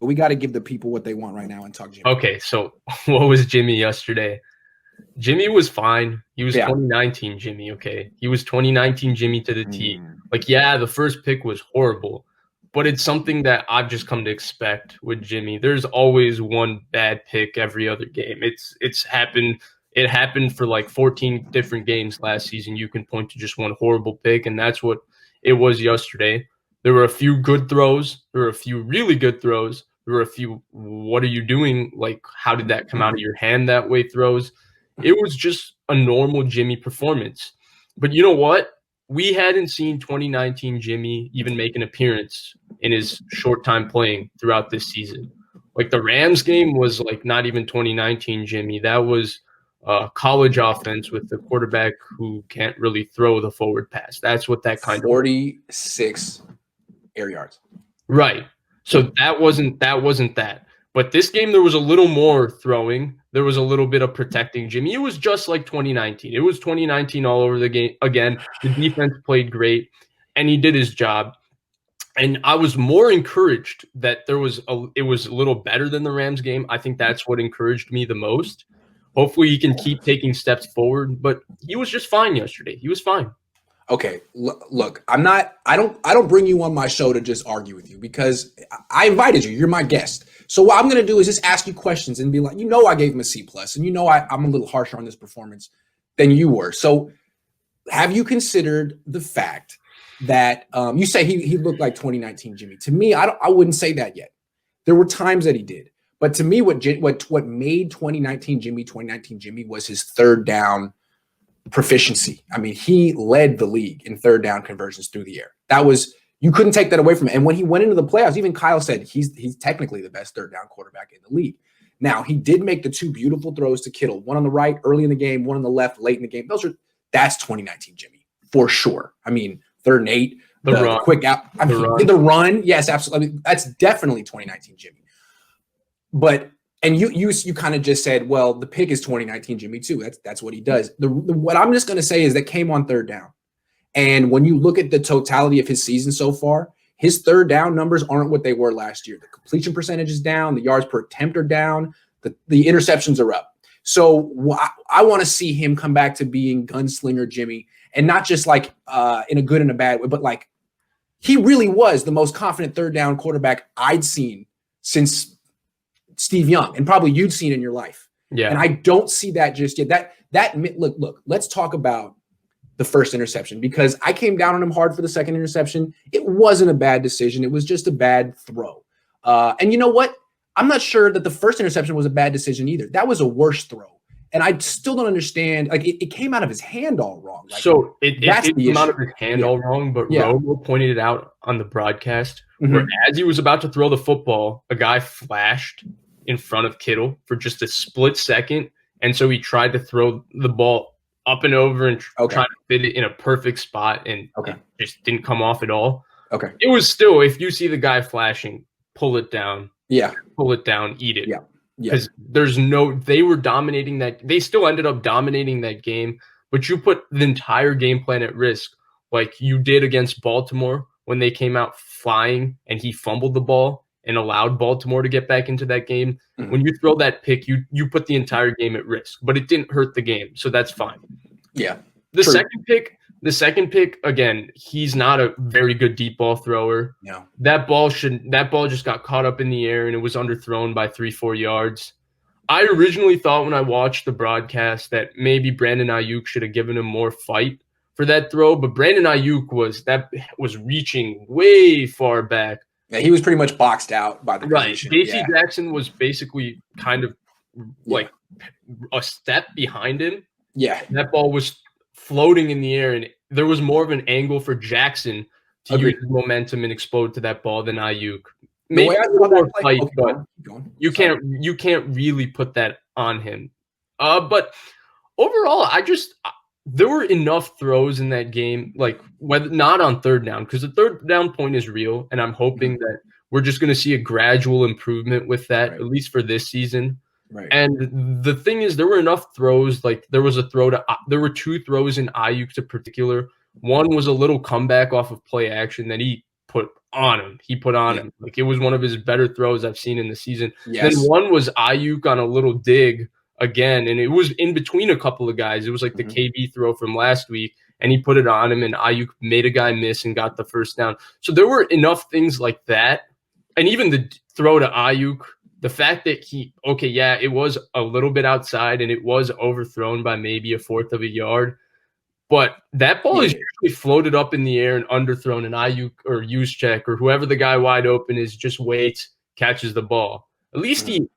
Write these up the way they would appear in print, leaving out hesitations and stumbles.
but we got to give the people what they want right now and talk Jimmy. Okay, so what was Jimmy yesterday? Jimmy was fine. He was 2019 Jimmy, okay? He was 2019 Jimmy to the T. Like, yeah, the first pick was horrible, but it's something that I've just come to expect with Jimmy. There's always one bad pick every other game. It's happened. It happened for like 14 different games last season. You can point to just one horrible pick, and that's what it was yesterday. There were a few good throws. There were a few really good throws. There were a few, what are you doing? Like, how did that come out of your hand that way throws? It was just a normal Jimmy performance. But you know what? We hadn't seen 2019 Jimmy even make an appearance in his short time playing throughout this season. Like, the Rams game was like not even 2019 Jimmy. That was college offense with the quarterback who can't really throw the forward pass. That's what that kind 46 air yards. Right. So that wasn't that. But this game, there was a little more throwing. There was a little bit of protecting Jimmy. It was just like 2019. It was 2019 all over the game. Again, the defense played great, and he did his job. And I was more encouraged that it was a little better than the Rams game. I think that's what encouraged me the most. Hopefully he can keep taking steps forward, but he was just fine yesterday. He was fine. Okay, look, I don't bring you on my show to just argue with you because I invited you. You're my guest. So what I'm going to do is just ask you questions and be like, I gave him a C+, and I'm a little harsher on this performance than you were. So have you considered the fact that you say he looked like 2019 Jimmy? To me, I wouldn't say that yet. There were times that he did. But to me, what made 2019 Jimmy was his third down proficiency. I mean, he led the league in third down conversions through the air. You couldn't take that away from him. And when he went into the playoffs, even Kyle said he's technically the best third down quarterback in the league. Now, he did make the two beautiful throws to Kittle, one on the right early in the game, one on the left late in the game. That's 2019 Jimmy for sure. I mean, 3rd and 8, the quick out. I mean, the run. Yes, absolutely. I mean, that's definitely 2019 Jimmy. But you kind of just said, well, the pick is 2019 Jimmy too. That's what he does. What I'm just going to say is that came on third down. And when you look at the totality of his season so far, his third down numbers aren't what they were last year. The completion percentage is down. The yards per attempt are down. The interceptions are up. So I want to see him come back to being gunslinger Jimmy, and not just like in a good and a bad way, but like he really was the most confident third down quarterback I'd seen since Steve Young, and probably you'd seen in your life. Yeah. And I don't see that just yet. Look, let's talk about the first interception, because I came down on him hard for the second interception. It wasn't a bad decision. It was just a bad throw. And you know what? I'm not sure that the first interception was a bad decision either. That was a worse throw. And I still don't understand. Like, it came out of his hand all wrong. Like, so it came out of his hand all wrong, but Romo pointed it out on the broadcast where as he was about to throw the football, a guy flashed in front of Kittle for just a split second. And so he tried to throw the ball up and over and try to fit it in a perfect spot, and it just didn't come off at all. Okay. It was still, if you see the guy flashing, pull it down. Yeah. Pull it down, eat it. Yeah. Because they were dominating that. They still ended up dominating that game, but you put the entire game plan at risk, like you did against Baltimore when they came out flying and he fumbled the ball and allowed Baltimore to get back into that game. Mm-hmm. When you throw that pick, you put the entire game at risk, but it didn't hurt the game, so that's fine. Yeah. The second pick, again, he's not a very good deep ball thrower. No. That ball just got caught up in the air and it was underthrown by 3-4 yards. I originally thought when I watched the broadcast that maybe Brandon Ayuk should have given him more fight for that throw, but Brandon Ayuk was reaching way far back. Yeah, he was pretty much boxed out by the position. J.C. Jackson was basically kind of like a step behind him. Yeah. That ball was floating in the air, and there was more of an angle for Jackson to use momentum and explode to that ball than Ayuk. Maybe more fight, but you can't really put that on him. But overall, there were enough throws in that game, like whether not on third down, because the third down point is real, and I'm hoping that we're just going to see a gradual improvement with that, at least for this season. Right. And the thing is, there were enough throws. Like there were two throws in Ayuk in particular. One was a little comeback off of play action that he put on him. He put on him. Like, it was one of his better throws I've seen in the season. Yes. Then one was Ayuk on a little dig again, and it was in between a couple of guys. It was like the KB throw from last week, and he put it on him, and Ayuk made a guy miss and got the first down. So there were enough things like that. And even the throw to Ayuk, the fact that it was a little bit outside and it was overthrown by maybe a fourth of a yard, but that ball is usually floated up in the air and underthrown, and Ayuk or Juszczyk or whoever the guy wide open is just waits, catches the ball. At least he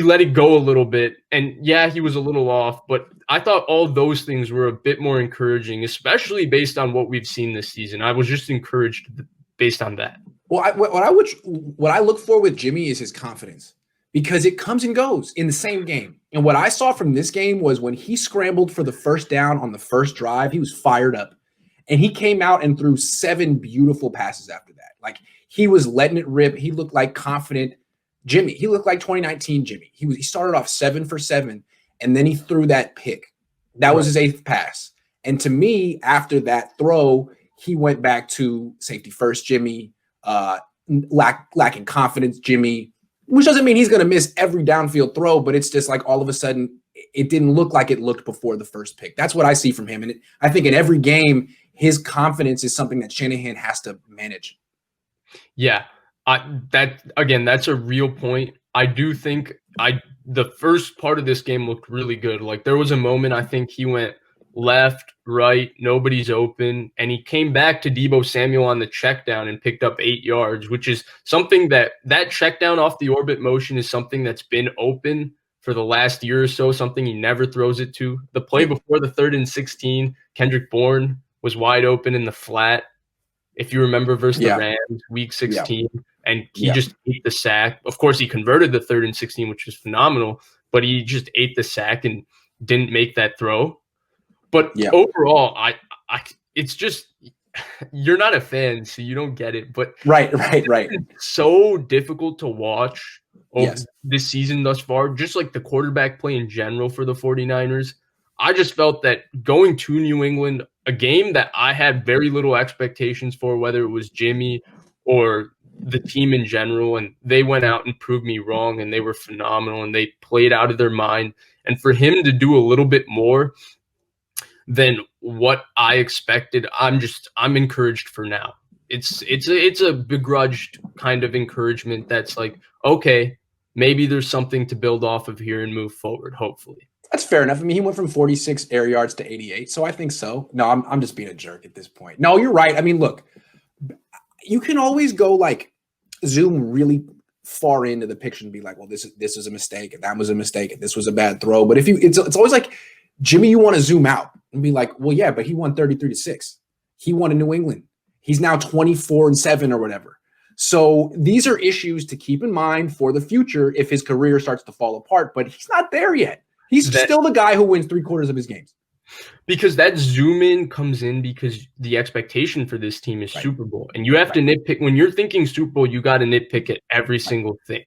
let it go a little bit, and he was a little off, but I thought all those things were a bit more encouraging, especially based on what we've seen this season. I was just encouraged based on that. Well, what I look for with Jimmy is his confidence, because it comes and goes in the same game. And what I saw from this game was when he scrambled for the first down on the first drive, he was fired up, and he came out and threw 7 beautiful passes after that. Like, he was letting it rip. He looked like confident Jimmy. He looked like 2019 Jimmy. He started off 7 for 7, and then he threw that pick. That was his 8th pass. And to me, after that throw, he went back to safety first Jimmy, lacking confidence Jimmy, which doesn't mean he's going to miss every downfield throw, but it's just like all of a sudden it didn't look like it looked before the first pick. That's what I see from him. And I think in every game, his confidence is something that Shanahan has to manage. Yeah, that's a real point. I do think the first part of this game looked really good. Like, there was a moment I think he went left, right, nobody's open, and he came back to Deebo Samuel on the check down and picked up 8 yards, which is something that check down off the orbit motion is something that's been open for the last year or so, something he never throws it to. The play before the 3rd and 16, Kendrick Bourne was wide open in the flat, if you remember, versus the Rams, week 16, and he just ate the sack. Of course, he converted the 3rd and 16, which was phenomenal, but he just ate the sack and didn't make that throw. But overall, it's just, you're not a fan, so you don't get it. But right. It's so difficult to watch this season thus far, just like the quarterback play in general for the 49ers. I just felt that going to New England, a game that I had very little expectations for, whether it was Jimmy or the team in general, and they went out and proved me wrong, and they were phenomenal, and they played out of their mind. And for him to do a little bit more than what I expected, I'm encouraged for now. It's a begrudged kind of encouragement that's like, okay, maybe there's something to build off of here and move forward, hopefully. That's fair enough. I mean, he went from 46 air yards to 88, so I think so. No, I'm just being a jerk at this point. No, you're right. I mean, look, you can always go like zoom really far into the picture and be like, well, this is a mistake, and that was a mistake, and this was a bad throw. But it's always like, Jimmy, you want to zoom out and be like, well, yeah, but he won 33-6. He won in New England. He's now 24-7 or whatever. So these are issues to keep in mind for the future if his career starts to fall apart, but he's not there yet. He's still the guy who wins 3/4 of his games. Because that zoom in comes in because the expectation for this team is Super Bowl. And you have to nitpick. When you're thinking Super Bowl, you got to nitpick at every single thing.